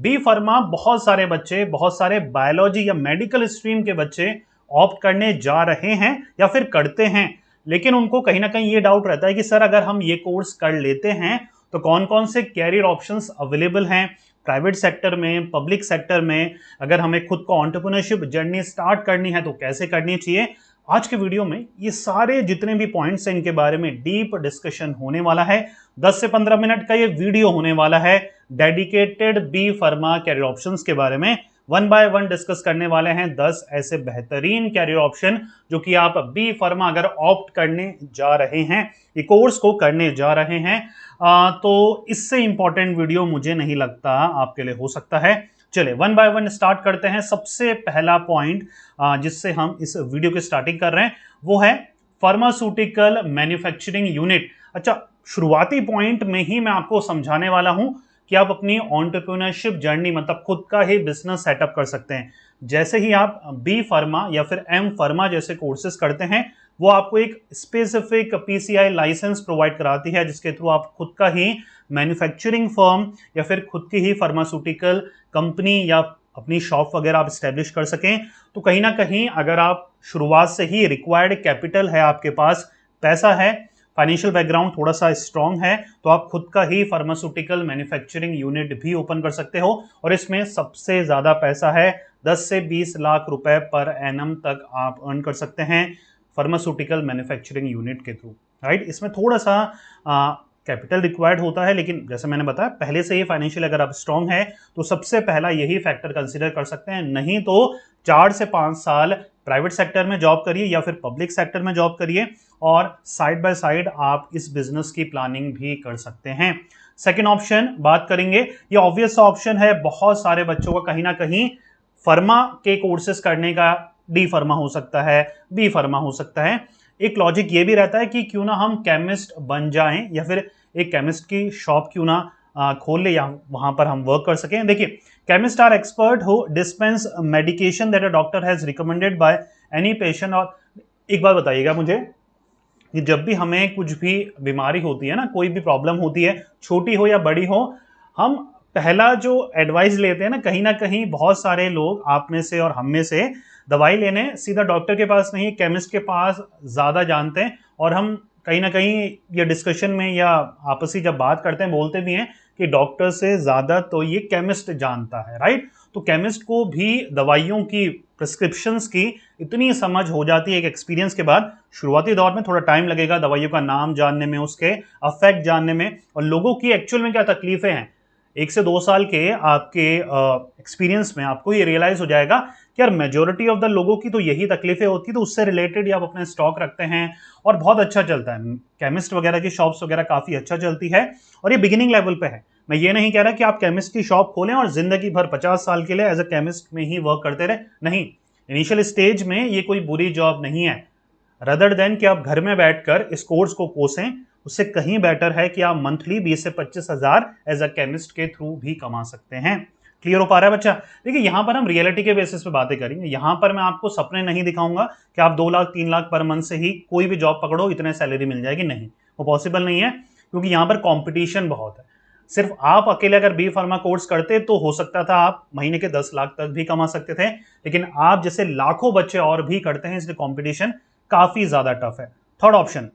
B pharma बहुत सारे बच्चे, बहुत सारे बायोलॉजी या मेडिकल स्ट्रीम के बच्चे ऑप्ट करने जा रहे हैं या फिर करते हैं, लेकिन उनको कहीं ना कहीं ये डाउट रहता है कि सर अगर हम ये कोर्स कर लेते हैं तो कौन कौन से कैरियर ऑप्शंस अवेलेबल हैं प्राइवेट सेक्टर में, पब्लिक सेक्टर में। अगर हमें खुद को एंटरप्रेन्योरशिप जर्नी स्टार्ट करनी है तो कैसे करनी चाहिए। आज के वीडियो में ये सारे जितने भी पॉइंट्स हैं इनके बारे में डीप डिस्कशन होने वाला है। 10 से 15 मिनट का ये वीडियो होने वाला है dedicated B pharma career options के बारे में। वन बाय वन डिस्कस करने वाले हैं 10 ऐसे बेहतरीन कैरियर ऑप्शन जो कि आप बी फार्मा अगर ऑप्ट करने जा रहे हैं, ये कोर्स को करने जा रहे हैं, तो इससे इंपॉर्टेंट वीडियो मुझे नहीं लगता आपके लिए हो सकता है। चलिए वन बाय वन स्टार्ट करते हैं। सबसे पहला पॉइंट जिससे हम इस वीडियो की स्टार्टिंग कर रहे हैं वो है फार्मास्यूटिकल मैन्युफैक्चरिंग यूनिट। अच्छा, शुरुआती पॉइंट में ही मैं आपको समझाने वाला हूं कि आप अपनी एंटरप्रेन्योरशिप जर्नी मतलब खुद का ही बिजनेस सेटअप कर सकते हैं। जैसे ही आप बी फार्मा या फिर एम फार्मा जैसे कोर्सेज करते हैं वो आपको एक स्पेसिफिक पीसीआई लाइसेंस प्रोवाइड कराती है जिसके थ्रू आप खुद का ही मैन्युफैक्चरिंग फर्म या फिर खुद की ही फार्मास्यूटिकल कंपनी या अपनी शॉप वगैरह आप स्टैब्लिश कर सकें। तो कहीं ना कहीं अगर आप शुरुआत से ही रिक्वायर्ड कैपिटल है, आपके पास पैसा है, फाइनेंशियल बैकग्राउंड थोड़ा सा स्ट्रांग है, तो आप खुद का ही फार्मास्यूटिकल मैन्युफैक्चरिंग यूनिट भी ओपन कर सकते हो। और इसमें सबसे ज्यादा पैसा है, 10 से 20 लाख रुपए पर एनम तक आप अर्न कर सकते हैं फार्मास्यूटिकल मैन्युफैक्चरिंग यूनिट के थ्रू। राइट, इसमें थोड़ा सा कैपिटल रिक्वायर्ड होता है, लेकिन जैसे मैंने बताया पहले से ही फाइनेंशियल अगर आप स्ट्रांग है तो सबसे पहला यही फैक्टर कंसीडर कर सकते हैं। नहीं तो 4 से 5 साल प्राइवेट सेक्टर में जॉब करिए या फिर पब्लिक सेक्टर में जॉब करिए और साइड बाय साइड आप इस बिजनेस की प्लानिंग भी कर सकते हैं। सेकेंड ऑप्शन बात करेंगे, ये ऑब्वियस ऑप्शन है, बहुत सारे बच्चों का कहीं ना कहीं फार्मा के कोर्सेज करने का। डी फार्मा हो सकता है, बी फार्मा हो सकता है। एक लॉजिक ये भी रहता है कि क्यों ना हम केमिस्ट बन जाएं या फिर एक केमिस्ट की शॉप क्यों ना खोल ले या वहां पर हम वर्क कर सकें। देखिए, chemist are expert who dispense medication that a doctor has recommended by any patient. और एक बात बताइएगा मुझे कि जब भी हमें कुछ भी बीमारी होती है ना, कोई भी प्रॉब्लम होती है, छोटी हो या बड़ी हो, हम पहला जो एडवाइस लेते हैं ना कहीं बहुत सारे लोग आप में से और हम में से दवाई लेने सीधा डॉक्टर के पास नहीं, केमिस्ट के पास ज्यादा जानते हैं। और हम कहीं ना कहीं ये डिस्कशन में या आपसी जब बात करते हैं बोलते भी हैं कि डॉक्टर से ज्यादा तो ये केमिस्ट जानता है। राइट, तो केमिस्ट को भी दवाइयों की, प्रिस्क्रिप्शंस की इतनी समझ हो जाती है एक एक्सपीरियंस के बाद। शुरुआती दौर में थोड़ा टाइम लगेगा दवाइयों का नाम जानने में, उसके अफेक्ट जानने में और लोगों की एक्चुअल में क्या तकलीफें हैं। 1 से 2 साल के आपके एक्सपीरियंस में आपको ये रियलाइज हो जाएगा कि यार मेजोरिटी ऑफ द लोगों की तो यही तकलीफें होती है, तो उससे रिलेटेड ही आप अपने स्टॉक रखते हैं और बहुत अच्छा चलता है। केमिस्ट वगैरह की शॉप्स वगैरह काफी अच्छा चलती है और ये बिगिनिंग लेवल पे है। मैं ये नहीं कह रहा कि आप केमिस्ट की शॉप खोलें और जिंदगी भर 50 साल के लिए एज अ केमिस्ट में ही वर्क करते रहे, नहीं। इनिशियल स्टेज में ये कोई बुरी जॉब नहीं है। रदर देन कि आप घर में बैठकर इस कोर्स को कोसें, उससे कहीं बेटर है कि आप मंथली 20 से 25 हजार एज अ केमिस्ट के थ्रू भी कमा सकते हैं। क्लियर हो पा रहा है बच्चा? देखिए, यहां पर हम रियलिटी के बेसिस पे बातें करेंगे। यहां पर मैं आपको सपने नहीं दिखाऊंगा कि आप 2 लाख 3 लाख पर मंथ से ही कोई भी जॉब पकड़ो इतने सैलरी मिल जाएगी, नहीं, वो पॉसिबल नहीं है, क्योंकि यहां पर कॉम्पिटिशन बहुत है। सिर्फ आप अकेले अगर बी फार्मा कोर्स करते तो हो सकता था आप महीने के 10 लाख तक भी कमा सकते थे, लेकिन आप जैसे लाखों बच्चे और भी करते हैं, इसलिए कॉम्पिटिशन काफी ज्यादा टफ है। Third option,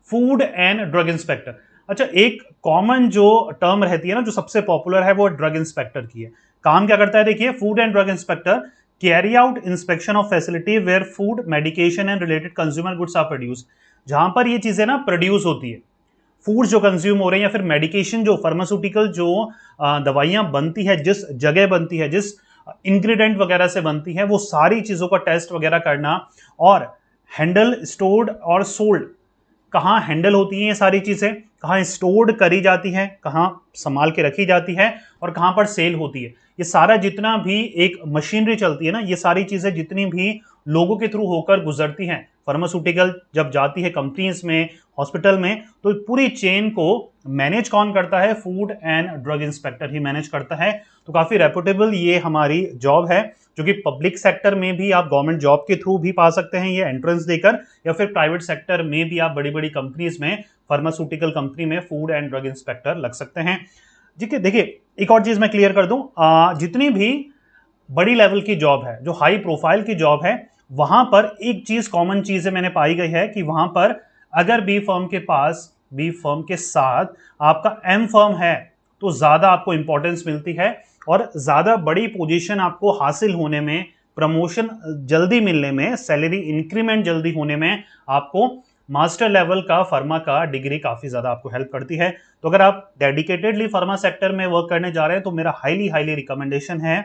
food and drug inspector. अच्छा, एक कॉमन जो टर्म रहती है ना, जो सबसे पॉपुलर है, वो ड्रग इंस्पेक्टर की है। काम क्या करता है देखिए, food and drug inspector carry out inspection of facility where food, medication and related consumer goods are produce. जहां पर ये चीजें ना प्रोड्यूस होती है, फूड जो कंज्यूम हो रहे हैं या फिर मेडिकेशन जो फार्मास्यूटिकल जो दवाइयां बनती है, जिस जगह बनती है, जिस इंग्रेडिएंट वगैरह से बनती है, वो सारी चीजों का टेस्ट वगैरह करना। और हैंडल, स्टोर्ड और सोल्ड, कहाँ हैंडल होती हैं ये सारी चीजें, कहाँ स्टोर्ड करी जाती है, कहाँ संभाल के रखी जाती है और कहाँ पर सेल होती है। ये सारा जितना भी एक मशीनरी चलती है ना, ये सारी चीजें जितनी भी लोगों के थ्रू होकर गुजरती हैं, फार्मास्यूटिकल जब जाती है कंपनीज में, हॉस्पिटल में, तो पूरी चेन को मैनेज कौन करता है? Food and drug inspector he manage करता है। तो काफी रेपुटेबल ये हमारी जॉब है, जो कि पब्लिक सेक्टर में भी आप गवर्नमेंट जॉब के थ्रू भी पा सकते हैं ये एंट्रेंस देकर, या फिर प्राइवेट सेक्टर में भी आप बड़ी बड़ी कंपनीज में, फार्मास्यूटिकल कंपनी में फूड एंड ड्रग इंस्पेक्टर लग सकते हैं। ठीक है। देखिए एक और चीज मैं क्लियर कर दूं, जितनी भी बड़ी लेवल की जॉब है, जो हाई प्रोफाइल की जॉब है, वहां पर एक चीज कॉमन चीज है मैंने पाई गई है कि वहां पर अगर बी फर्म के पास, बी फर्म के साथ आपका एम फर्म है तो ज्यादा आपको इंपॉर्टेंस मिलती है और ज्यादा बड़ी पोजीशन आपको हासिल होने में, प्रमोशन जल्दी मिलने में, सैलरी इंक्रीमेंट जल्दी होने में आपको मास्टर लेवल का फर्मा का डिग्री काफी ज्यादा आपको हेल्प करती है। तो अगर आप डेडिकेटेडली फर्मा सेक्टर में वर्क करने जा रहे हैं तो मेरा हाईली हाईली रिकमेंडेशन है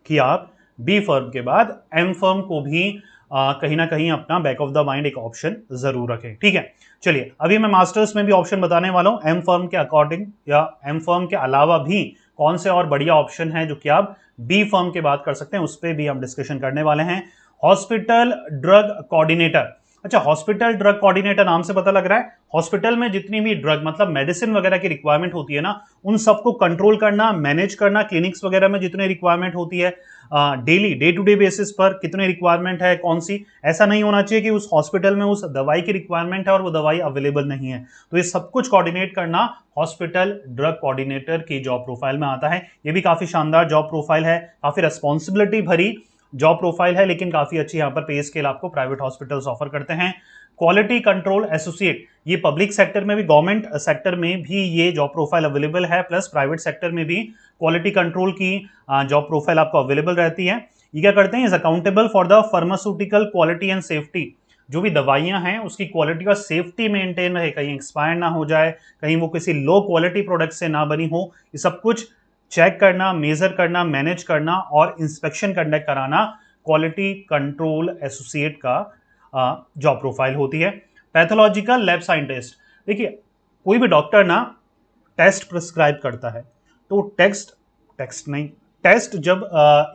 कि आप बी फर्म के बाद एम फर्म को भी कहीं ना कहीं अपना बैक ऑफ द माइंड एक ऑप्शन जरूर रखें। ठीक है, चलिए अभी मैं मास्टर्स में भी ऑप्शन बताने वाला हूं एम फर्म के अकॉर्डिंग, या एम फर्म के अलावा भी कौन से और बढ़िया ऑप्शन हैं जो कि आप बी फर्म के बाद कर सकते हैं, उस पर भी हम डिस्कशन करने वाले हैं। Hospital drug coordinator. अच्छा, हॉस्पिटल ड्रग कोऑर्डिनेटर नाम से पता लग रहा है हॉस्पिटल में जितनी भी ड्रग मतलब मेडिसिन वगैरह की रिक्वायरमेंट होती है ना, उन सबको कंट्रोल करना, मैनेज करना, क्लिनिक्स वगैरह में जितने रिक्वायरमेंट होती है, daily day to day basis पर कितने रिक्वायरमेंट है, कौन सी, ऐसा नहीं होना चाहिए कि उस हॉस्पिटल में उस दवाई की रिक्वायरमेंट है और वो दवाई अवेलेबल नहीं है। तो ये सब कुछ कोऑर्डिनेट करना हॉस्पिटल ड्रग कोऑर्डिनेटर की जॉब प्रोफाइल में आता है। ये भी काफी शानदार जॉब प्रोफाइल है, काफी रेस्पॉन्सिबिलिटी भरी जॉब प्रोफाइल है, लेकिन काफी अच्छी यहाँ पर पे स्केल आपको प्राइवेट हॉस्पिटल्स ऑफर करते हैं। क्वालिटी कंट्रोल एसोसिएट, ये पब्लिक सेक्टर में भी, गवर्नमेंट सेक्टर में भी ये जॉब प्रोफाइल अवेलेबल है, प्लस प्राइवेट सेक्टर में भी क्वालिटी कंट्रोल की जॉब प्रोफाइल आपको अवेलेबल रहती है। ये क्या करते हैं, is accountable for the pharmaceutical quality and safety. जो भी दवाइयां हैं उसकी क्वालिटी और सेफ्टी मेंटेन रहे, कहीं एक्सपायर ना हो जाए, कहीं वो किसी लो क्वालिटी प्रोडक्ट से ना बनी हो, ये सब कुछ चेक करना, मेजर करना, मैनेज करना और इंस्पेक्शन कंडक्ट कराना क्वालिटी कंट्रोल एसोसिएट का जॉब प्रोफाइल होती है। पैथोलॉजिकल लैब साइंटिस्ट, देखिए कोई भी डॉक्टर ना टेस्ट प्रिस्क्राइब करता है, तो टेस्ट जब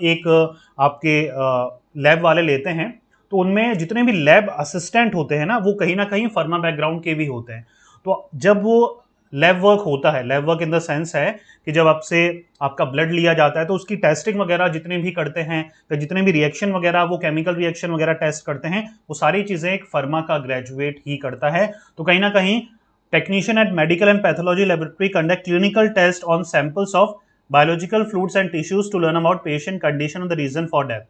एक आपके लैब वाले लेते हैं तो उनमें जितने भी लैब असिस्टेंट होते हैं ना, वो कहीं ना कहीं फर्मा बैकग्राउंड के भी होते हैं। तो जब वो लैब वर्क होता है, lab work in the sense है कि जब आपसे आपका ब्लड लिया जाता है तो उसकी टेस्टिंग वगैरह जितने भी करते हैं, तो जितने भी रिएक्शन वगैरह, वो केमिकल रिएक्शन वगैरह टेस्ट करते हैं, वो सारी चीजें एक फर्मा का ग्रेजुएट ही करता है। तो कहीं ना कहीं technician at medical and pathology laboratory conduct clinical test on samples of biological fluids and tissues to learn about patient condition और द रीजन फॉर डेथ।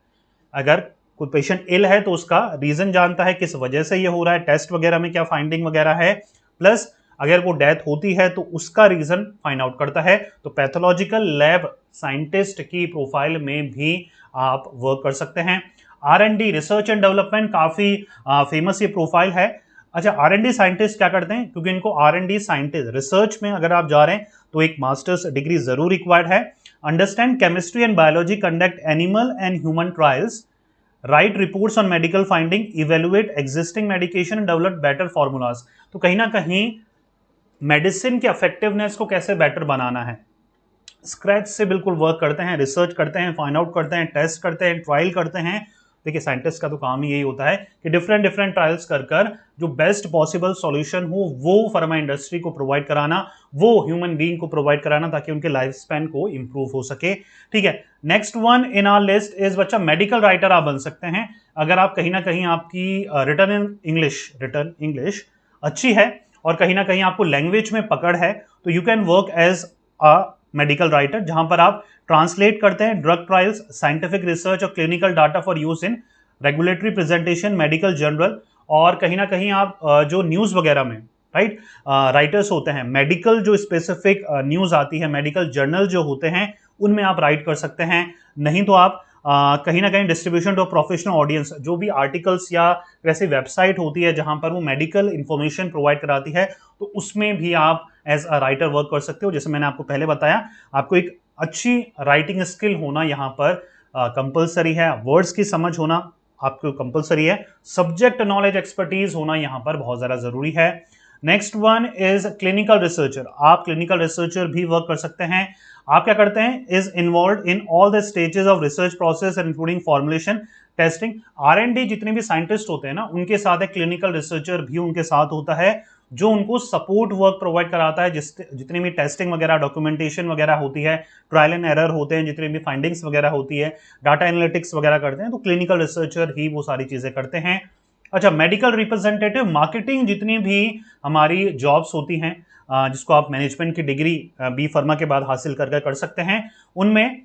अगर कोई पेशेंट इल है तो उसका रीजन जानता है, किस वजह से ये हो रहा है, टेस्ट वगैरह में क्या फाइंडिंग वगैरह है, प्लस अगर वो डेथ होती है तो उसका रीजन फाइंड आउट करता है। तो पैथोलॉजिकल लैब साइंटिस्ट की प्रोफाइल में भी आप वर्क कर सकते हैं। R&D, रिसर्च एंड डेवलपमेंट, काफी फेमस ये प्रोफाइल है। अच्छा, R&D साइंटिस्ट क्या करते हैं, क्योंकि इनको R&D साइंटिस्ट, रिसर्च में अगर आप जा रहे हैं तो एक मास्टर्स डिग्री जरूर रिक्वायर्ड है। Understand chemistry and biology, conduct animal and human trials, right reports on medical finding, evaluate existing medication, develop better formulas. तो कहीं ना कहीं मेडिसिन के इफेक्टिवनेस को कैसे बेटर बनाना है, स्क्रैच से बिल्कुल वर्क करते हैं, रिसर्च करते हैं, फाइंड आउट करते हैं, टेस्ट करते हैं, ट्रायल करते हैं। देखिए साइंटिस्ट का तो काम ही यही होता है कि डिफरेंट डिफरेंट ट्रायल्स कर कर जो बेस्ट पॉसिबल सॉल्यूशन हो वो फार्मा इंडस्ट्री को प्रोवाइड कराना, वो ह्यूमन बीइंग को प्रोवाइड कराना, ताकि उनके लाइफ स्पैन को इंप्रूव हो सके। ठीक है, next one in our list is बच्चा मेडिकल राइटर आप बन सकते हैं। अगर आप कहीं ना कहीं आपकी रिटर्न इंग्लिश अच्छी है और कहीं ना कहीं आपको लैंग्वेज में पकड़ है, तो you can work as a medical writer, जहां पर आप ट्रांसलेट करते हैं ड्रग ट्रायल्स, साइंटिफिक रिसर्च और clinical data for use in regulatory presentation, medical journal, और कहीं ना कहीं आप जो न्यूज वगैरह में राइटर्स होते हैं, मेडिकल जो स्पेसिफिक न्यूज आती है, मेडिकल जर्नल जो होते हैं, उनमें आप राइट कर सकते हैं। नहीं तो आप कहीं ना कहीं डिस्ट्रीब्यूशन टू प्रोफेशनल ऑडियंस, जो भी आर्टिकल्स या वैसे वेबसाइट होती है जहां पर वो मेडिकल इंफॉर्मेशन प्रोवाइड कराती है, तो उसमें भी आप एज अ राइटर वर्क कर सकते हो। जैसे मैंने आपको पहले बताया, आपको एक अच्छी राइटिंग स्किल होना यहाँ पर कंपलसरी है, वर्ड्स की समझ होना आपको कंपलसरी है, सब्जेक्ट नॉलेज एक्सपर्टीज होना यहाँ पर बहुत ज़्यादा जरूरी है। Next one is clinical researcher, आप क्लिनिकल रिसर्चर भी वर्क कर सकते हैं। आप क्या करते हैं, is involve in all the stages of research process including formulation, testing. R&D जितने भी साइंटिस्ट होते हैं ना, उनके साथ एक क्लिनिकल रिसर्चर भी उनके साथ होता है, जो उनको सपोर्ट वर्क प्रोवाइड कराता है, जितनी भी टेस्टिंग वगैरह, डॉक्यूमेंटेशन वगैरह होती है, ट्रायल एंड एरर होते हैं, जितनी भी फाइंडिंग्स वगैरह होती है, डाटा एनालिटिक्स वगैरह करते हैं, तो क्लिनिकल रिसर्चर ही वो सारी चीजें करते हैं। अच्छा, मेडिकल रिप्रेजेंटेटिव, मार्केटिंग जितनी भी हमारी जॉब्स होती हैं, जिसको आप मैनेजमेंट की डिग्री बी फार्मा के बाद हासिल कर सकते हैं, उनमें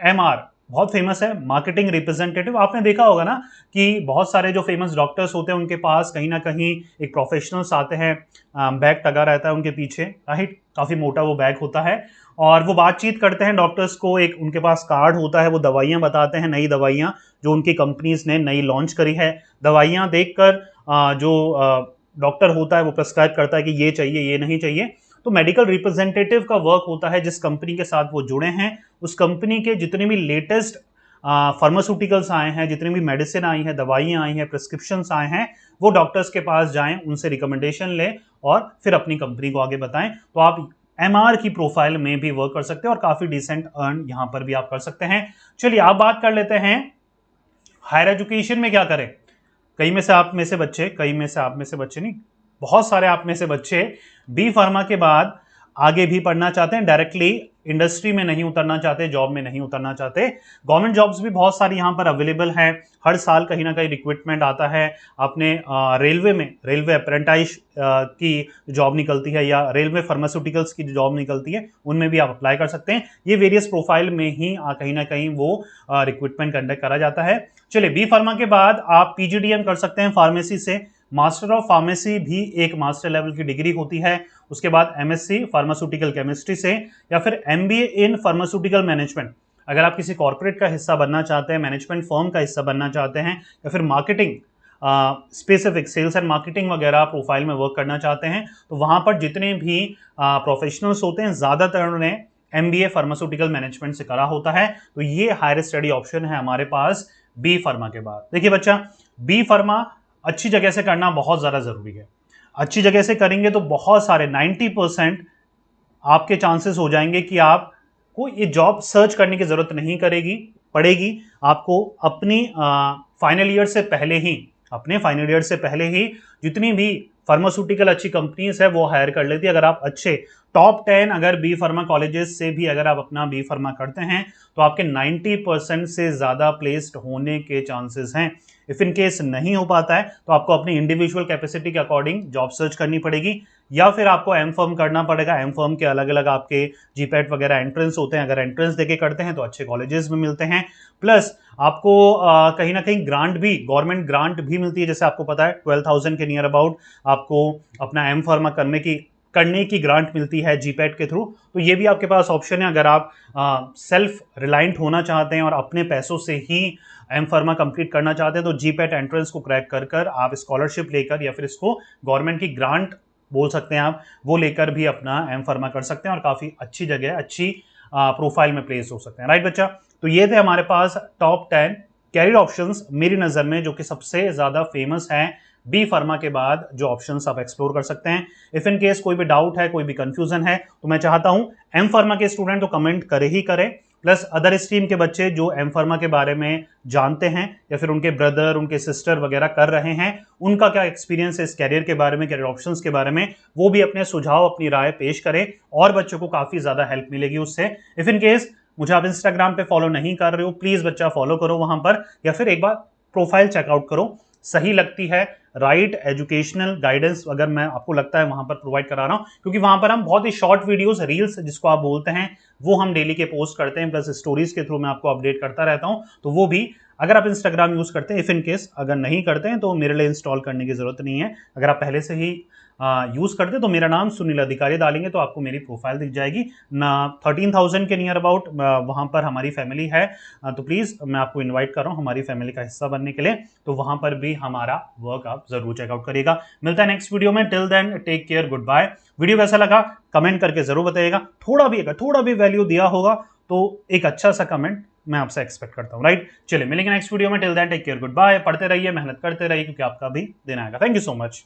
MR बहुत फेमस है, मार्केटिंग रिप्रेजेंटेटिव। आपने देखा होगा ना कि बहुत सारे जो फेमस डॉक्टर्स होते हैं उनके पास कहीं ना कहीं एक प्रोफेशनल्स आते हैं, बैग टगा रहता है उनके पीछे, राइट, काफ़ी मोटा वो बैग होता है, और वो बातचीत करते हैं डॉक्टर्स को, एक उनके पास कार्ड होता है, वो दवाइयाँ बताते हैं, नई दवाइयाँ जो उनकी कंपनीज ने नई लॉन्च करी है। दवाइयाँ देखकर जो डॉक्टर होता है वो प्रेस्क्राइब करता है कि ये चाहिए, ये नहीं चाहिए। तो मेडिकल रिप्रेजेंटेटिव का वर्क होता है, जिस कंपनी के साथ वो जुड़े हैं उस कंपनी के जितने भी लेटेस्ट फार्मास्यूटिकल्स आए हैं, जितनी भी मेडिसिन आई है, दवाइयाँ आई हैं, प्रिस्क्रिप्शंस आए हैं, वो डॉक्टर्स के पास जाएं, उनसे रिकमेंडेशन लें और फिर अपनी कंपनी को आगे बताएं। तो आप MR की प्रोफाइल में भी वर्क कर सकते हैं और काफ़ी डिसेंट अर्न यहाँ पर भी आप कर सकते हैं। चलिए आप बात कर लेते हैं हायर एजुकेशन में क्या करें। कई में से आप में से बच्चे, कई में से आप में से बच्चे नहीं, बहुत सारे आप में से बच्चे बी फार्मा के बाद आगे भी पढ़ना चाहते हैं, डायरेक्टली इंडस्ट्री में नहीं उतरना चाहते, जॉब में नहीं उतरना चाहते। गवर्नमेंट जॉब्स भी बहुत सारी यहाँ पर अवेलेबल हैं, हर साल कहीं ना कहीं रिक्रूटमेंट आता है। आपने रेलवे में रेलवे अप्रेंटाइज की जॉब निकलती है या रेलवे फार्मास्यूटिकल्स की जॉब निकलती है, उनमें भी आप अप्लाई कर सकते हैं। ये वेरियस प्रोफाइल में ही कहीं ना कहीं वो रिक्रूटमेंट कंडक्ट करा जाता है। चलिए बी फार्मा के बाद आप PGDM कर सकते हैं फार्मेसी से। मास्टर ऑफ फार्मेसी भी एक मास्टर लेवल की डिग्री होती है। उसके बाद MSc फार्मास्यूटिकल केमिस्ट्री से, या फिर MBA इन फार्मास्यूटिकल मैनेजमेंट। अगर आप किसी कॉर्पोरेट का हिस्सा बनना चाहते हैं, मैनेजमेंट फर्म का हिस्सा बनना चाहते हैं, या फिर marketing specific sales and marketing वगैरह प्रोफाइल में वर्क करना चाहते हैं, तो वहां पर जितने भी प्रोफेशनल्स होते हैं ज़्यादातर उन्होंने MBA फार्मास्यूटिकल मैनेजमेंट से करा होता है। तो ये हायर स्टडी ऑप्शन है हमारे पास बी फार्मा के बाद। देखिए बच्चा, बी फार्मा अच्छी जगह से करना बहुत ज़्यादा ज़रूरी है। अच्छी जगह से करेंगे तो बहुत सारे 90% आपके चांसेस हो जाएंगे कि आपको ये जॉब सर्च करने की ज़रूरत नहीं पड़ेगी। आपको अपनी फाइनल ईयर से पहले ही जितनी भी फार्मास्यूटिकल अच्छी कंपनीज है वो हायर कर लेती है। अगर आप अच्छे टॉप 10 अगर बी फार्मा कॉलेजेस से भी अगर आप अपना बी फार्मा करते हैं तो आपके 90% से ज़्यादा प्लेस्ड होने के चांसेस हैं। इफ इन केस नहीं हो पाता है तो आपको अपनी इंडिविजुअल कैपेसिटी के अकॉर्डिंग जॉब सर्च करनी पड़ेगी, या फिर आपको एम फर्म करना पड़ेगा। एम फर्म के अलग अलग आपके GPAT वगैरह एंट्रेंस होते हैं, अगर एंट्रेंस देके करते हैं तो अच्छे कॉलेजेस में मिलते हैं। प्लस आपको कहीं ना कहीं ग्रांट भी, गवर्नमेंट ग्रांट भी मिलती है, जैसे आपको पता है 12,000 के नियर अबाउट आपको अपना एम फार्मा करने की ग्रांट मिलती है GPAT के थ्रू। तो ये भी आपके पास ऑप्शन है, अगर आप सेल्फ रिलायंट होना चाहते हैं और अपने पैसों से ही एम फार्मा कंप्लीट करना चाहते हैं तो GPAT एंट्रेंस को क्रैक कर आप स्कॉलरशिप लेकर, या फिर इसको गवर्नमेंट की ग्रांट बोल सकते हैं आप, वो लेकर भी अपना एम फार्मा कर सकते हैं और काफ़ी अच्छी जगह, अच्छी प्रोफाइल में प्लेस हो सकते हैं। राइट बच्चा, तो ये थे हमारे पास टॉप 10 कैरियर ऑप्शंस मेरी नज़र में जो कि सबसे ज़्यादा फेमस हैं बी फार्मा के बाद, जो ऑप्शंस आप एक्सप्लोर कर सकते हैं। इफ इन केस कोई भी डाउट है, कोई भी कंफ्यूजन है, तो मैं चाहता हूं एम फार्मा के स्टूडेंट तो कमेंट करे ही करें, प्लस अदर स्ट्रीम के बच्चे जो एम फार्मा के बारे में जानते हैं या फिर उनके ब्रदर, उनके सिस्टर वगैरह कर रहे हैं, उनका क्या एक्सपीरियंस है इस कैरियर के बारे में, कैरियर ऑप्शंस के बारे में, वो भी अपने सुझाव, अपनी राय पेश करें और बच्चों को काफ़ी ज़्यादा हेल्प मिलेगी उससे। इफ इन केस मुझे आप इंस्टाग्राम पे फॉलो नहीं कर रहे हो, प्लीज़ बच्चा फॉलो करो वहां पर, या फिर एक बार प्रोफाइल चेकआउट करो, सही लगती है, राइट एजुकेशनल गाइडेंस अगर मैं आपको लगता है वहां पर प्रोवाइड करा रहा हूं, क्योंकि वहां पर हम बहुत ही शॉर्ट वीडियोस, रील्स जिसको आप बोलते हैं, वो हम डेली के पोस्ट करते हैं, प्लस स्टोरीज के थ्रू मैं आपको अपडेट करता रहता हूं। तो वो भी अगर आप इंस्टाग्राम यूज करते हैं, इफ इन केस अगर नहीं करते हैं तो मेरे लिए इंस्टॉल करने की जरूरत नहीं है। अगर आप पहले से ही यूज करते हैं तो मेरा नाम सुनील अधिकारी डालेंगे तो आपको मेरी प्रोफाइल दिख जाएगी ना। 13,000 के नियर अबाउट वहां पर हमारी फैमिली है, तो प्लीज मैं आपको इनवाइट कर रहा हूं हमारी फैमिली का हिस्सा बनने के लिए। तो वहां पर भी हमारा वर्क आप जरूर चेकआउट करिएगा। मिलता है नेक्स्ट वीडियो में, till then take care, good bye. Video कैसा लगा कमेंट करके जरूर बताइएगा, थोड़ा भी वैल्यू दिया होगा तो एक अच्छा सा कमेंट मैं आपसे एक्सपेक्ट करता हूं। राइट, चलिए मिलेंगे नेक्स्ट वीडियो में, till then take care, good bye. पढ़ते रहिए, मेहनत करते रहिए, क्योंकि आपका भी दिन आएगा। Thank you so much.